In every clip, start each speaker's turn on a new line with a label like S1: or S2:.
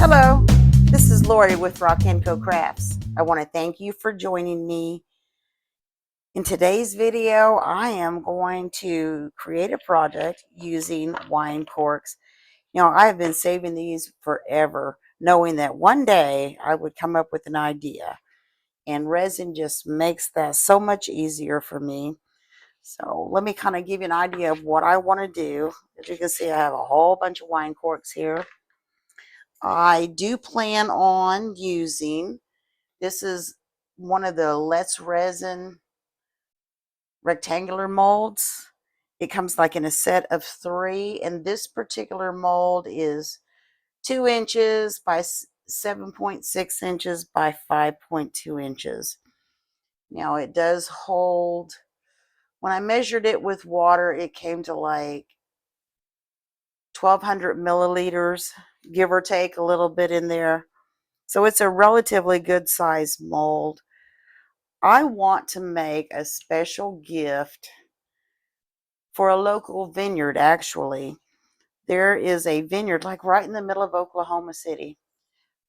S1: Hello, this is Lori with Rock & Co Crafts. I want to thank you for joining me. In today's video, I am going to create a project using wine corks. You know, I've been saving these forever, knowing that one day I would come up with an idea. And resin just makes that so much easier for me. So let me kind of give you an idea of what I want to do. As you can see, I have a whole bunch of wine corks here. I do plan on using, this is one of the Let's Resin rectangular molds. It comes like in a set of 3, and this particular mold is 2 inches by 7.6 inches by 5.2 inches. Now it does hold, when I measured it with water, it came to like 1,200 milliliters, give or take a little bit in there. So it's a relatively good size mold. I want to make a special gift for a local vineyard, actually. There is a vineyard like right in the middle of Oklahoma City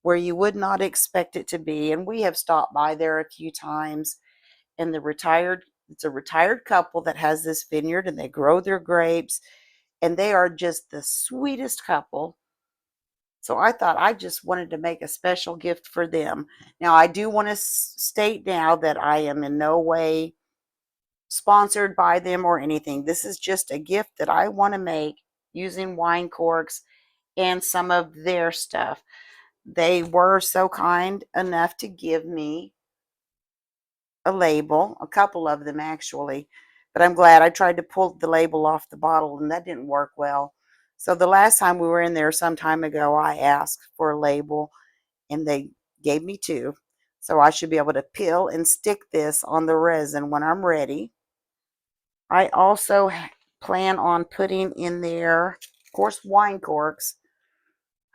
S1: where you would not expect it to be. And we have stopped by there a few times. And it's a retired couple that has this vineyard, and they grow their grapes. And they are just the sweetest couple. So I thought I just wanted to make a special gift for them. Now, I do want to state now that I am in no way sponsored by them or anything. This is just a gift that I want to make using wine corks and some of their stuff. They were so kind enough to give me a label, a couple of them actually, but I'm glad. I tried to pull the label off the bottle and that didn't work well. So the last time we were in there some time ago, I asked for a label and they gave me 2. So I should be able to peel and stick this on the resin when I'm ready. I also plan on putting in there, of course, wine corks.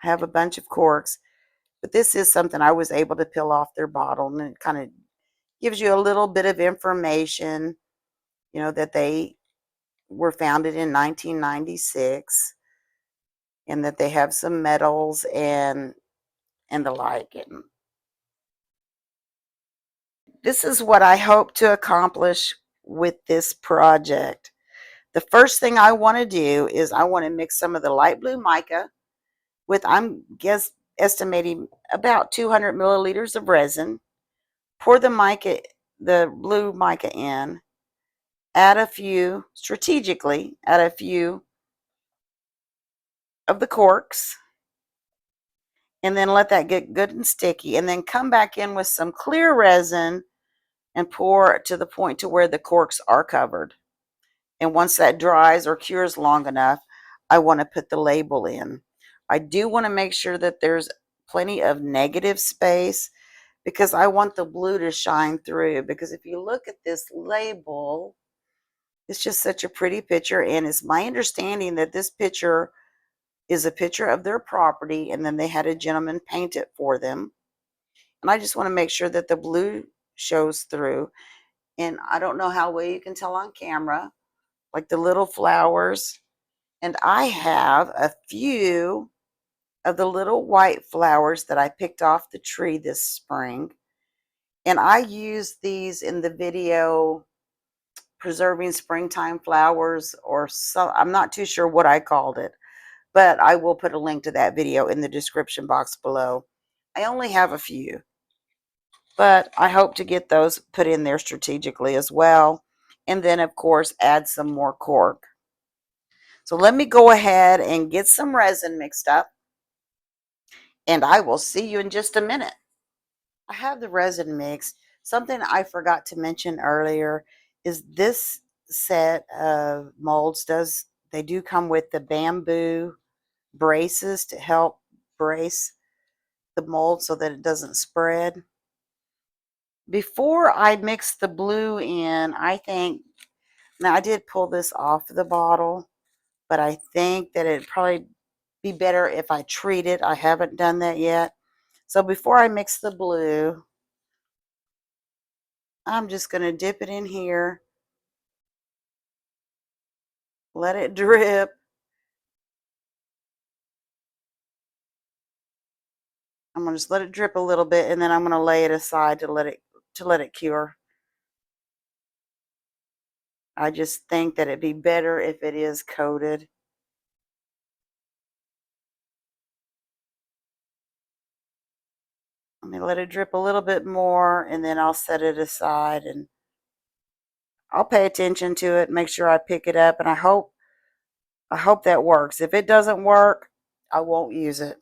S1: I have a bunch of corks, but this is something I was able to peel off their bottle, and it kind of gives you a little bit of information, you know, that they were founded in 1996 and that they have some medals and the like. And this is what I hope to accomplish with this project. The first thing I want to do is I want to mix some of the light blue mica with, I'm estimating about 200 milliliters of resin. Pour the blue mica in, strategically add a few of the corks, and then let that get good and sticky, and then come back in with some clear resin and pour to the point to where the corks are covered. And once that dries or cures long enough, I want to put the label in. I do want to make sure that there's plenty of negative space because I want the blue to shine through. Because if you look at this label, it's just such a pretty picture. And it's my understanding that this picture is a picture of their property, and then they had a gentleman paint it for them. And I just want to make sure that the blue shows through. And I don't know how well you can tell on camera, like the little flowers. And I have a few of the little white flowers that I picked off the tree this spring. And I used these in the video Preserving Springtime Flowers, or some, I'm not too sure what I called it, but I will put a link to that video in the description box below. I only have a few, but I hope to get those put in there strategically as well. And then, of course, add some more cork. So let me go ahead and get some resin mixed up, and I will see you in just a minute. I have the resin mixed. Something I forgot to mention earlier is this set of molds they do come with the bamboo braces to help brace the mold so that it doesn't spread. Before I mix the blue in, now I did pull this off the bottle, but I think that it'd probably be better if I treat it. I haven't done that yet. So before I mix the blue, I'm just going to dip it in here, let it drip, I'm going to just let it drip a little bit, and then I'm going to lay it aside to let it cure. I just think that it'd be better if it is coated. Let me let it drip a little bit more, and then I'll set it aside, and I'll pay attention to it, make sure I pick it up, and I hope that works. If it doesn't work, I won't use it.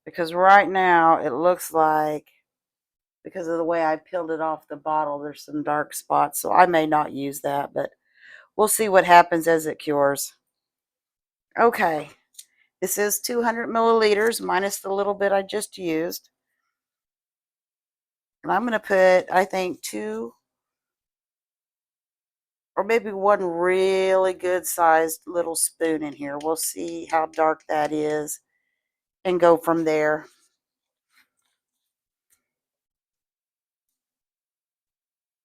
S1: Because right now it looks like, because of the way I peeled it off the bottle, there's some dark spots, so I may not use that, but we'll see what happens as it cures. Okay, this is 200 milliliters minus the little bit I just used. And I'm going to put, I think, 2 or maybe 1 really good sized little spoon in here. We'll see how dark that is and go from there.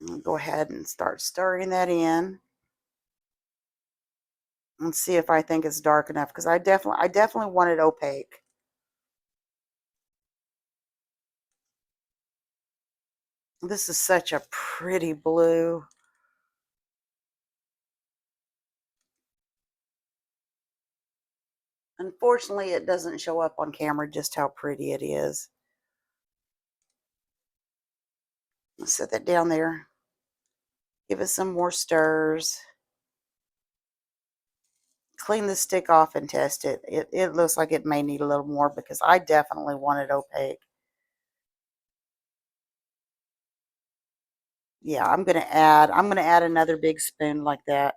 S1: I'll go ahead and start stirring that in and see if I think it's dark enough, because I definitely want it opaque. This is such a pretty blue. Unfortunately, it doesn't show up on camera just how pretty it is. Let's set that down there. Give it some more stirs. Clean the stick off and test it. It looks like it may need a little more, because I definitely want it opaque. Yeah, I'm gonna add another big spoon like that.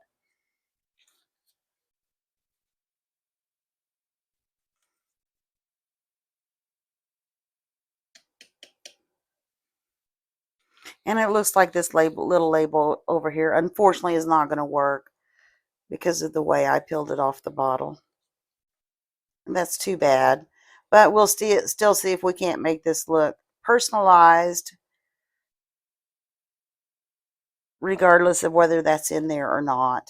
S1: And it looks like this little label over here, unfortunately, is not going to work because of the way I peeled it off the bottle. And that's too bad. But we'll still see if we can't make this look personalized, regardless of whether that's in there or not.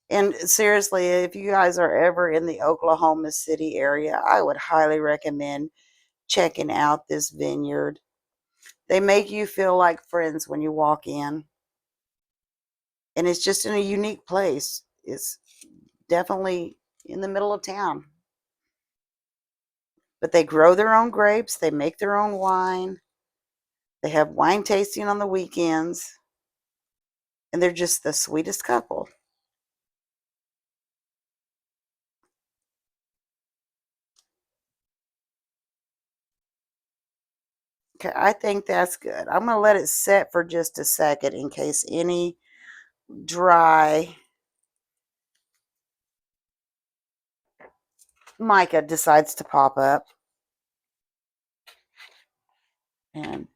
S1: And seriously, if you guys are ever in the Oklahoma City area, I would highly recommend checking out this vineyard. They make you feel like friends when you walk in. And it's just in a unique place. It's definitely in the middle of town. But they grow their own grapes. They make their own wine. They have wine tasting on the weekends. And they're just the sweetest couple. Okay, I think that's good. I'm going to let it set for just a second in case any dry mica decides to pop up. And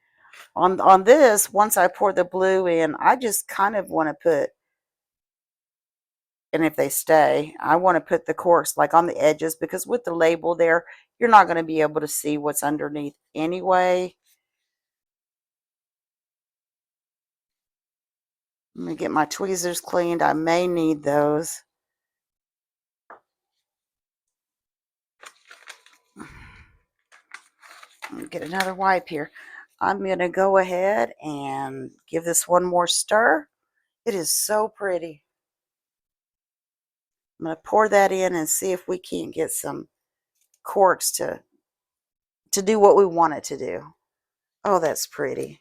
S1: on this, once I pour the blue in, I just kind of want to put, and if they stay, I want to put the corks like on the edges, because with the label there, you're not going to be able to see what's underneath anyway. Let me get my tweezers cleaned. I may need those. Let me get another wipe here. I'm going to go ahead and give this one more stir. It is so pretty. I'm going to pour that in and see if we can't get some corks to do what we want it to do. Oh, that's pretty.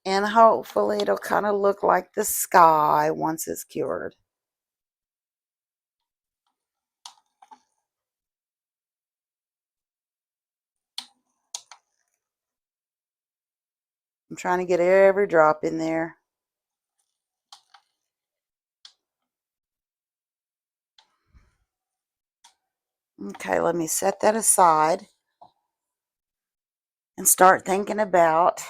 S1: And hopefully it'll kind of look like the sky once it's cured. I'm trying to get every drop in there. Okay, let me set that aside and start thinking about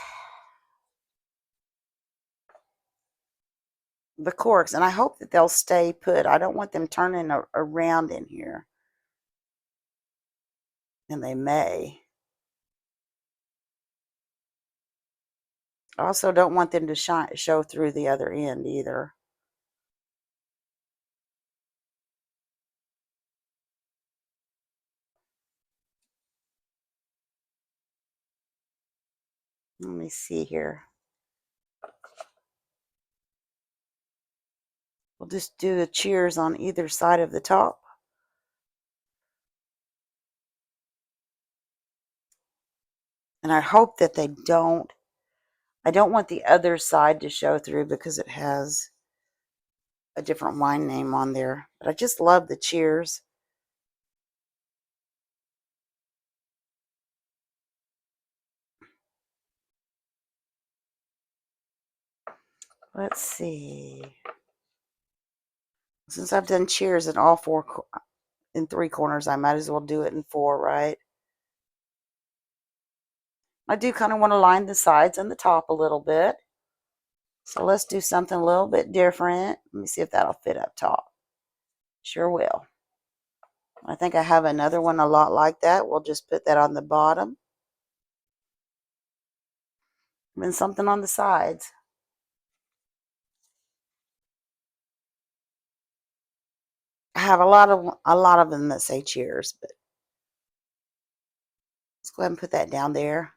S1: the corks. And I hope that they'll stay put. I don't want them turning around in here. And they may. I also don't want them to show through the other end either. Let me see here. We'll just do the cheers on either side of the top. And I hope that they don't. I don't want the other side to show through because it has a different wine name on there. But I just love the cheers. Let's see. Since I've done cheers in all four, in three corners, I might as well do it in four, right? I do kind of want to line the sides and the top a little bit. So let's do something a little bit different. Let me see if that'll fit up top. Sure will. I think I have another one a lot like that. We'll just put that on the bottom. And then something on the sides. I have a lot of them that say cheers, but let's go ahead and put that down there.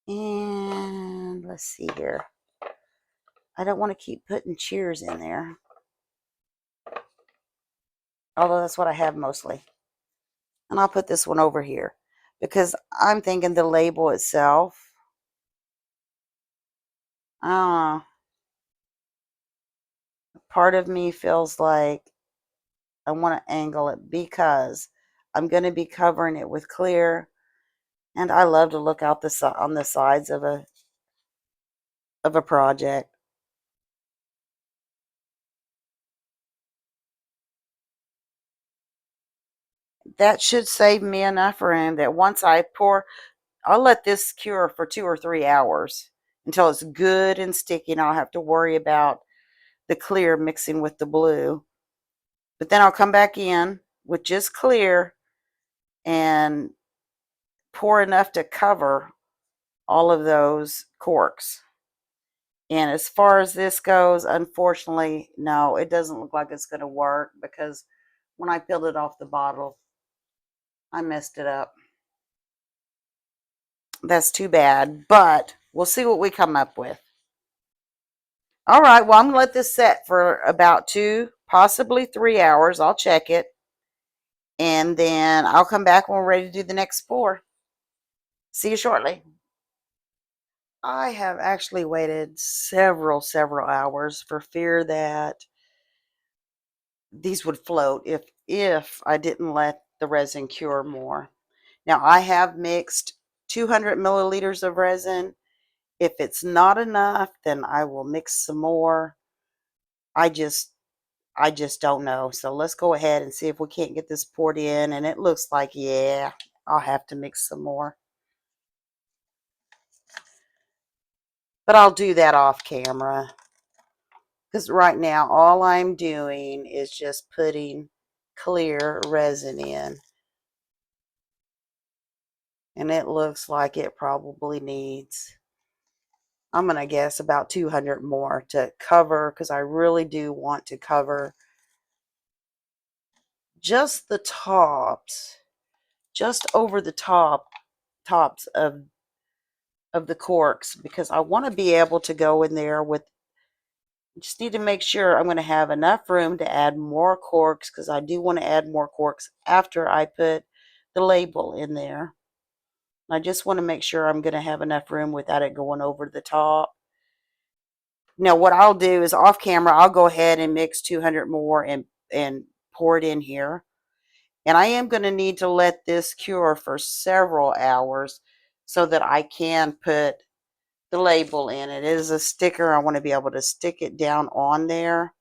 S1: And let's see here. I don't want to keep putting cheers in there. Although that's what I have mostly. And I'll put this one over here because I'm thinking the label itself. I don't know. Part of me feels like I want to angle it because I'm going to be covering it with clear, and I love to look out on the sides of a project. That should save me enough room that once I pour, I'll let this cure for 2 or 3 hours until it's good and sticky, and I'll have to worry about the clear mixing with the blue. But then I'll come back in with just clear and pour enough to cover all of those corks. And as far as this goes, unfortunately, no, it doesn't look like it's going to work because when I peeled it off the bottle, I messed it up. That's too bad, but we'll see what we come up with. All right, well, I'm going to let this set for about 2, possibly 3 hours. I'll check it. And then I'll come back when we're ready to do the next pour. See you shortly. I have actually waited several hours for fear that these would float if I didn't let the resin cure more. Now I have mixed 200 milliliters of resin. If it's not enough, then I will mix some more. I just don't know. So let's go ahead and see if we can't get this poured in. And it looks like, yeah, I'll have to mix some more. But I'll do that off camera. Because right now, all I'm doing is just putting clear resin in. And it looks like it probably needs, I'm going to guess, about 200 more to cover, because I really do want to cover just the tops, just over the tops of the corks, because I want to be able to go in there with, just need to make sure I'm going to have enough room to add more corks, because I do want to add more corks after I put the label in there. I just want to make sure I'm going to have enough room without it going over the top. Now what I'll do is off camera, I'll go ahead and mix 200 more and pour it in here. And I am going to need to let this cure for several hours so that I can put the label in. It is a sticker. I want to be able to stick it down on there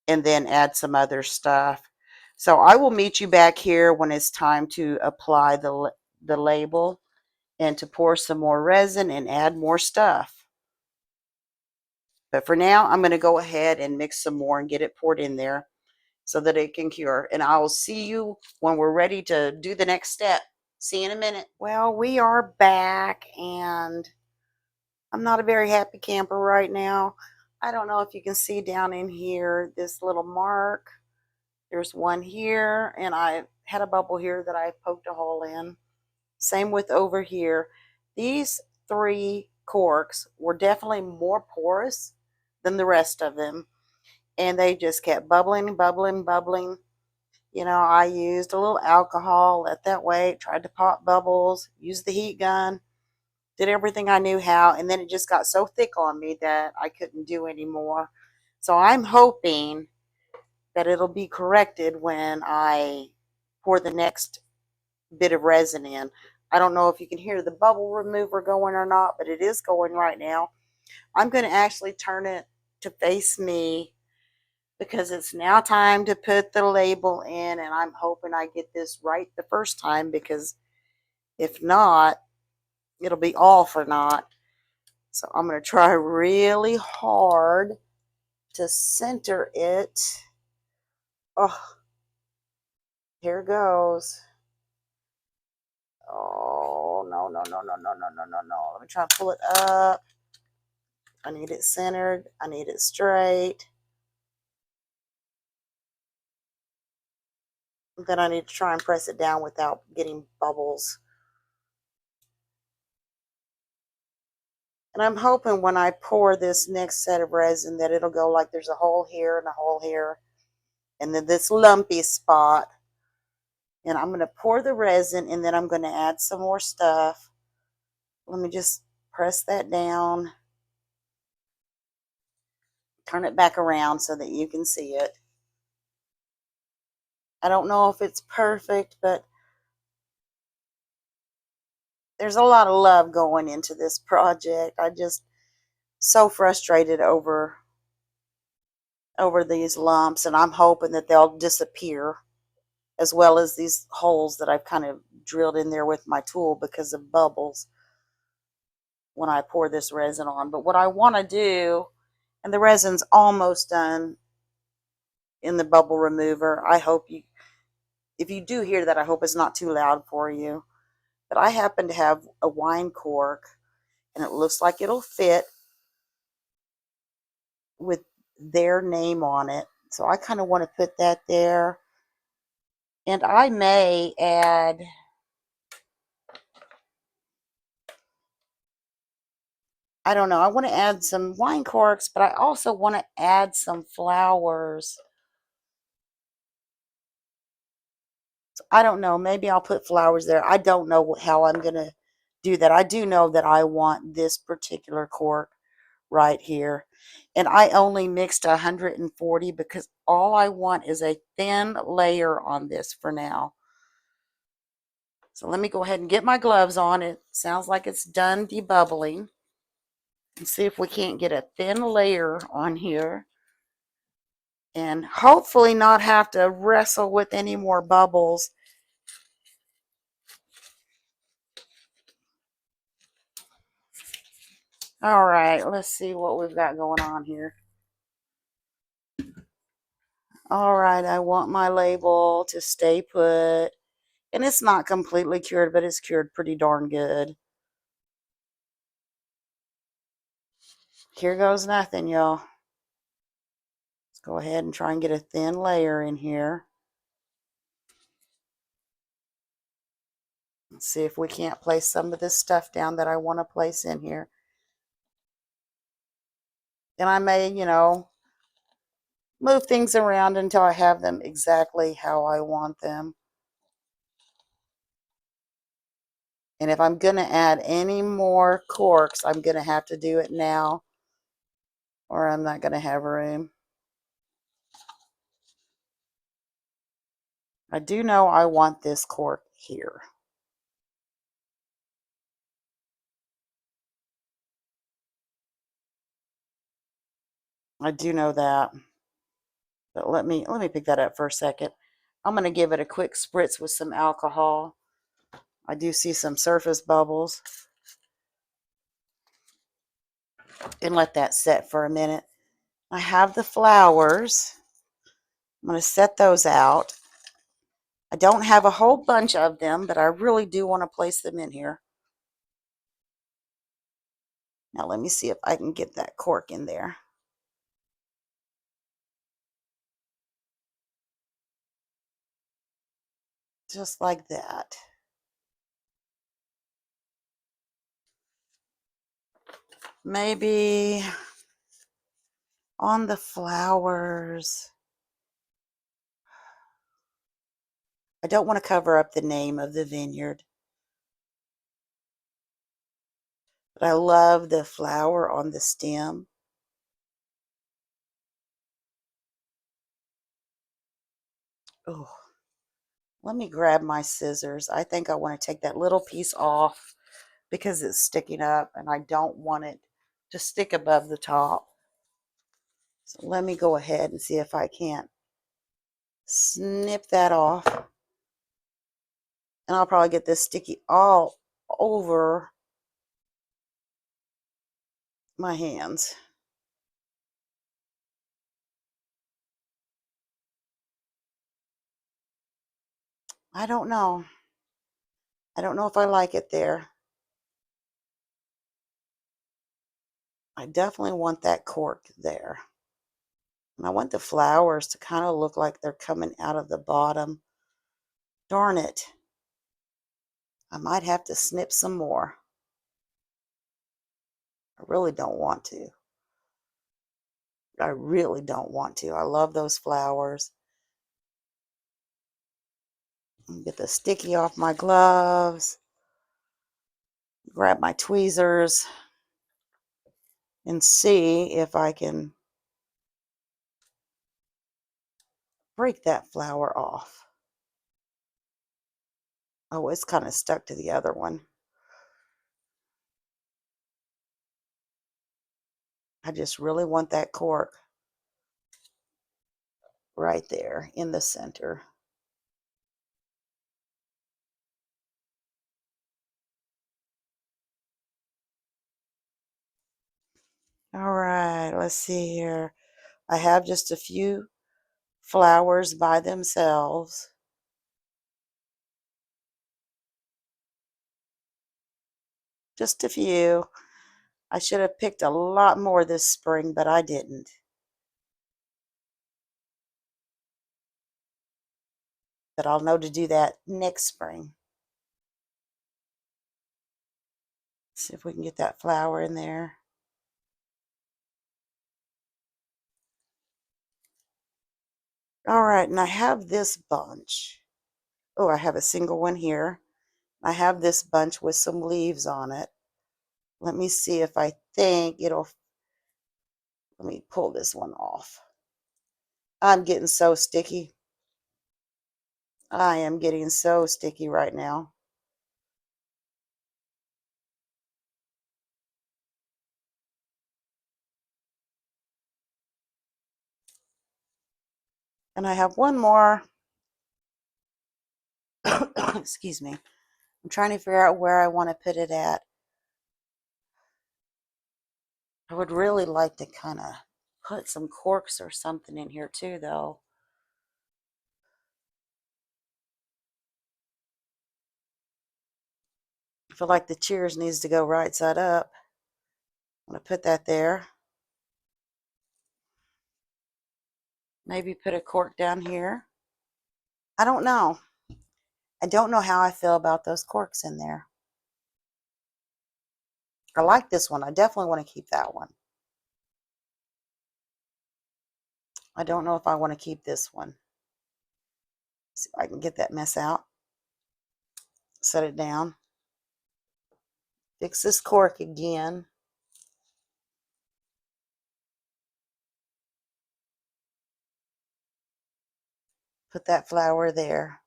S1: and then add some other stuff. So I will meet you back here when it's time to apply the label and to pour some more resin and add more stuff. But for now, I'm going to go ahead and mix some more and get it poured in there. so that it can cure. And I will see you when we're ready to do the next step. See you in a minute. Well, we are back, and I'm not a very happy camper right now. I don't know if you can see down in here this little mark. There's one here, and I had a bubble here that I poked a hole in. Same with over here. These 3 corks were definitely more porous than the rest of them, and they just kept bubbling, bubbling, bubbling. You know, I used a little alcohol, let that wait, tried to pop bubbles, used the heat gun, did everything I knew how, and then it just got so thick on me that I couldn't do anymore. So I'm hoping that it'll be corrected when I pour the next bit of resin in. I don't know if you can hear the bubble remover going or not, but it is going right now. I'm going to actually turn it to face me because it's now time to put the label in, and I'm hoping I get this right the first time, because if not, it'll be all for naught. So I'm going to try really hard to center it. Oh, here goes. Oh, no, no, no, no, no, no, no, no, no. Let me try to pull it up. I need it centered. I need it straight. Then I need to try and press it down without getting bubbles. And I'm hoping when I pour this next set of resin that it'll go like there's a hole here and a hole here, and then this lumpy spot. And I'm going to pour the resin, and then I'm going to add some more stuff. Let me just press that down. Turn it back around so that you can see it. I don't know if it's perfect, but there's a lot of love going into this project. I just so frustrated over these lumps, and I'm hoping that they'll disappear, as well as these holes that I've kind of drilled in there with my tool because of bubbles when I pour this resin on. But what I want to do, and the resin's almost done in the bubble remover. I hope you, if you do hear that, I hope it's not too loud for you. But I happen to have a wine cork, and it looks like it'll fit with their name on it. So I kind of want to put that there. And I may add, I don't know, I want to add some wine corks, but I also want to add some flowers. So I don't know, maybe I'll put flowers there. I don't know how I'm going to do that. I do know that I want this particular cork right here. And I only mixed 140 because all I want is a thin layer on this for now. So let me go ahead and get my gloves on. It sounds like it's done debubbling. And see if we can't get a thin layer on here. And hopefully not have to wrestle with any more bubbles. All right, let's see what we've got going on here. All right, I want my label to stay put. And it's not completely cured, but it's cured pretty darn good. Here goes nothing, y'all. Let's go ahead and try and get a thin layer in here. Let's see if we can't place some of this stuff down that I want to place in here. And I may, you know, move things around until I have them exactly how I want them. And if I'm going to add any more corks, I'm going to have to do it now, or I'm not going to have room. I do know I want this cork here. I do know that. But let me pick that up for a second. I'm going to give it a quick spritz with some alcohol. I do see some surface bubbles. And let that set for a minute. I have the flowers. I'm going to set those out. I don't have a whole bunch of them, but I really do want to place them in here. Now let me see if I can get that cork in there. Just like that. Maybe on the flowers. I don't want to cover up the name of the vineyard. But I love the flower on the stem. Oh, let me grab my scissors. I think I want to take that little piece off because it's sticking up and I don't want it to stick above the top. So let me go ahead and see if I can't snip that off. And I'll probably get this sticky all over my hands. I don't know. I don't know if I like it there. I definitely want that cork there. And I want the flowers to kind of look like they're coming out of the bottom. Darn it. I might have to snip some more. I really don't want to. I really don't want to. I love those flowers. Get the sticky off my gloves. Grab my tweezers and see if I can break that flower off. Oh, it's kind of stuck to the other one. I just really want that cork right there in the center. All right, let's see here. I have just a few flowers by themselves. Just a few. I should have picked a lot more this spring, but I didn't. But I'll know to do that next spring. See if we can get that flower in there. All right, and I have this bunch. Oh, I have a single one here. I have this bunch with some leaves on it. Let me see if I think it'll, let me pull this one off. I'm getting so sticky. I am getting so sticky right now. And I have one more. Excuse me. I'm trying to figure out where I want to put it at. I would really like to kind of put some corks or something in here too, though. I feel like the cheers needs to go right side up. I'm going to put that there. Maybe put a cork down here. I don't know. I don't know how I feel about those corks in there. I like this one. I definitely want to keep that one. I don't know if I want to keep this one. See if I can get that mess out. Set it down. Fix this cork again. Put that flower there.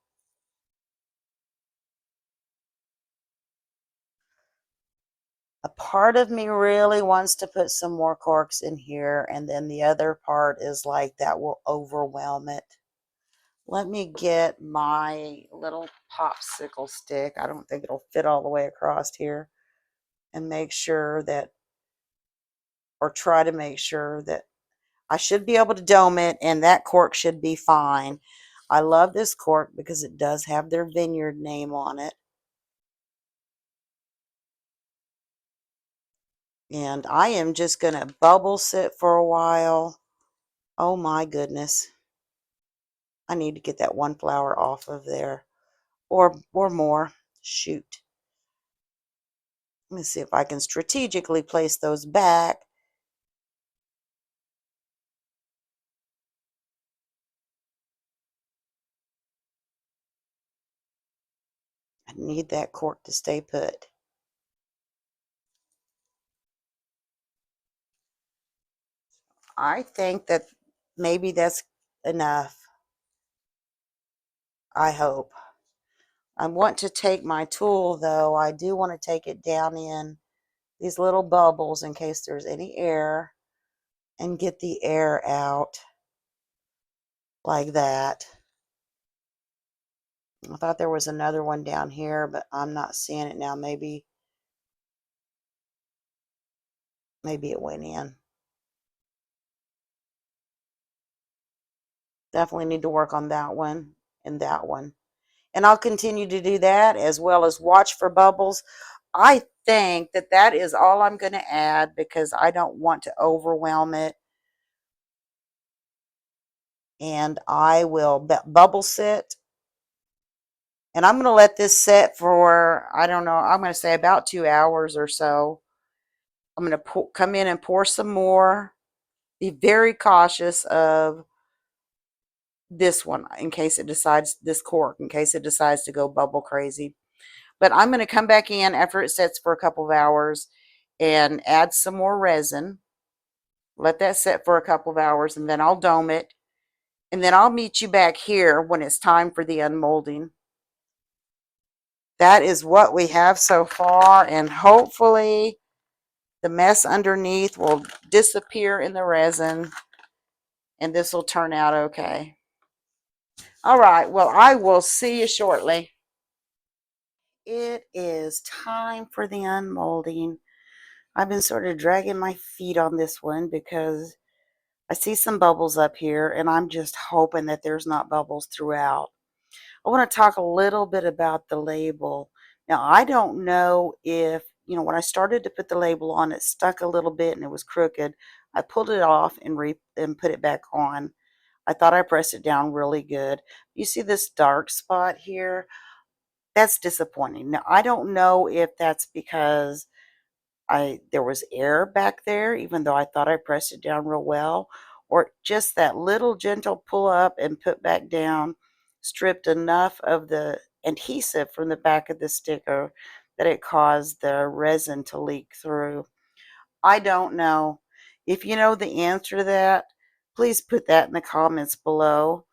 S1: A part of me really wants to put some more corks in here, and then the other part is like that will overwhelm it. Let me get my little popsicle stick. I don't think it'll fit all the way across here. And make sure that, or try to make sure that I should be able to dome it, and that cork should be fine. I love this cork because it does have their vineyard name on it. And I am just going to bubble sit for a while. Oh my goodness. I need to get that one flower off of there. Or more. Shoot. Let me see if I can strategically place those back. I need that cork to stay put. I think that maybe that's enough. I hope. I want to take my tool, though. I do want to take it down in these little bubbles in case there's any air and get the air out like that. I thought there was another one down here, but I'm not seeing it now. Maybe it went in. Definitely need to work on that one and that one. And I'll continue to do that as well as watch for bubbles. I think that that is all I'm going to add because I don't want to overwhelm it. And I will bubble sit. And I'm going to let this set for, I don't know, I'm going to say about 2 hours or so. I'm going to come in and pour some more. Be very cautious of this one in case it decides, this cork, in case it decides to go bubble crazy. But I'm going to come back in after it sets for a couple of hours and add some more resin. Let that set for a couple of hours, and then I'll dome it. And then I'll meet you back here when it's time for the unmolding. That is what we have so far, and hopefully the mess underneath will disappear in the resin, and this will turn out okay. All right, well, I will see you shortly. It is time for the unmolding. I've been sort of dragging my feet on this one because I see some bubbles up here, and I'm just hoping that there's not bubbles throughout. I want to talk a little bit about the label. Now, I don't know if, when I started to put the label on, it stuck a little bit and it was crooked. I pulled it off and put it back on. I thought I pressed it down really good. You see this dark spot here? That's disappointing. Now, I don't know if that's because there was air back there, even though I thought I pressed it down real well, or just that little gentle pull up and put back down stripped enough of the adhesive from the back of the sticker that it caused the resin to leak through. I don't know. If you know the answer to that, please put that in the comments below,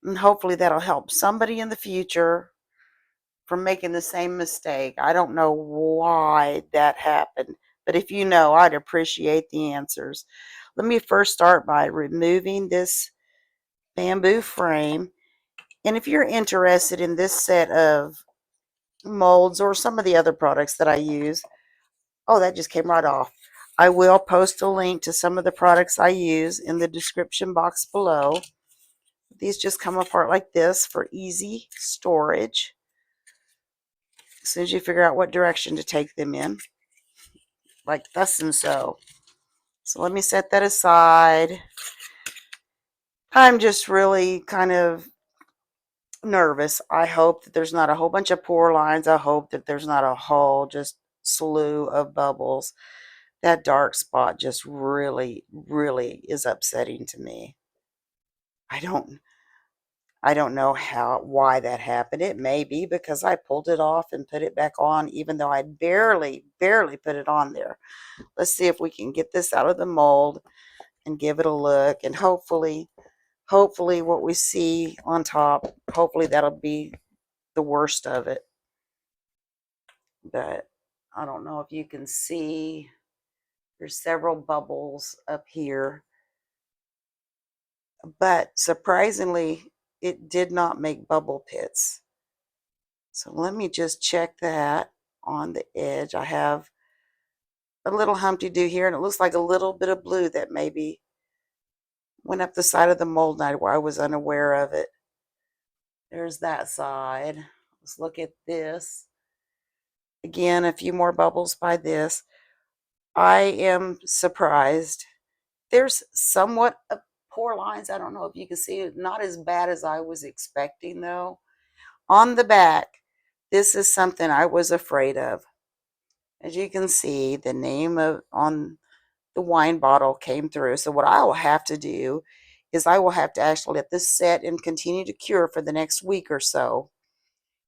S1: and hopefully that'll help somebody in the future from making the same mistake. I don't know why that happened, but if you know, I'd appreciate the answers. Let me first start by removing this bamboo frame. And if you're interested in this set of molds or some of the other products that I use, oh, that just came right off. I will post a link to some of the products I use in the description box below. These just come apart like this for easy storage. As soon as you figure out what direction to take them in, like thus and so. So let me set that aside. I'm just really kind of nervous. I hope that there's not a whole bunch of pour lines. I hope that there's not a whole just slew of bubbles. That dark spot just really, really is upsetting to me. I don't know why that happened. It may be because I pulled it off and put it back on, even though I barely put it on there. Let's see if we can get this out of the mold and give it a look, and hopefully what we see on top, hopefully that'll be the worst of it. But I don't know if you can see, there's several bubbles up here, but surprisingly it did not make bubble pits. So let me just check that on the edge. I have a little Humpty Do here, and it looks like a little bit of blue that maybe Went up the side of the mold and I was unaware of it. There's that side. Let's look at this. Again, a few more bubbles by this. I am surprised. There's somewhat of poor lines. I don't know if you can see it. Not as bad as I was expecting, though. On the back, this is something I was afraid of. As you can see, the name of on the wine bottle came through. So what I will have to do is I will have to actually let this set and continue to cure for the next week or so.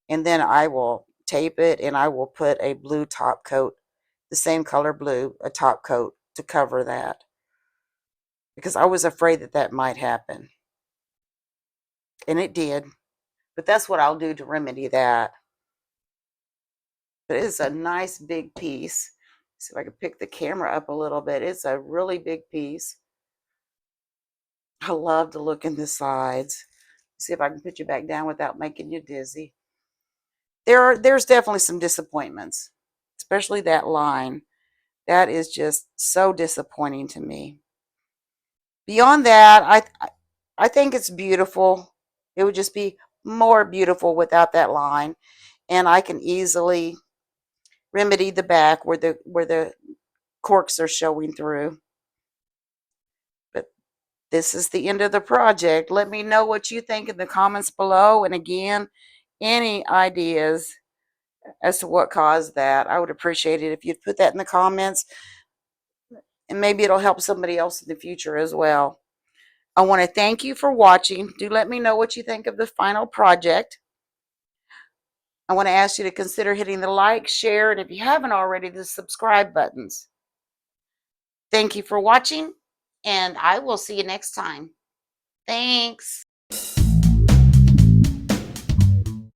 S1: And then I will tape it and I will put a blue top coat, the same color blue, a top coat to cover that. Because I was afraid that that might happen. And it did. But that's what I'll do to remedy that. But it's a nice big piece. See if I can pick the camera up a little bit. It's a really big piece. I love to look in the sides. See if I can put you back down without making you dizzy. There's definitely some disappointments, especially that line. That is just so disappointing to me. Beyond that, I think it's beautiful. It would just be more beautiful without that line, and I can easily remedy the back where the corks are showing through. But this is the end of the project. Let me know what you think in the comments below, and again, any ideas as to what caused that. I would appreciate it if you'd put that in the comments, and maybe it'll help somebody else in the future as well. I want to thank you for watching. Do let me know what you think of the final project. I want to ask you to consider hitting the like, share, and if you haven't already, the subscribe buttons. Thank you for watching, and I will see you next time. Thanks.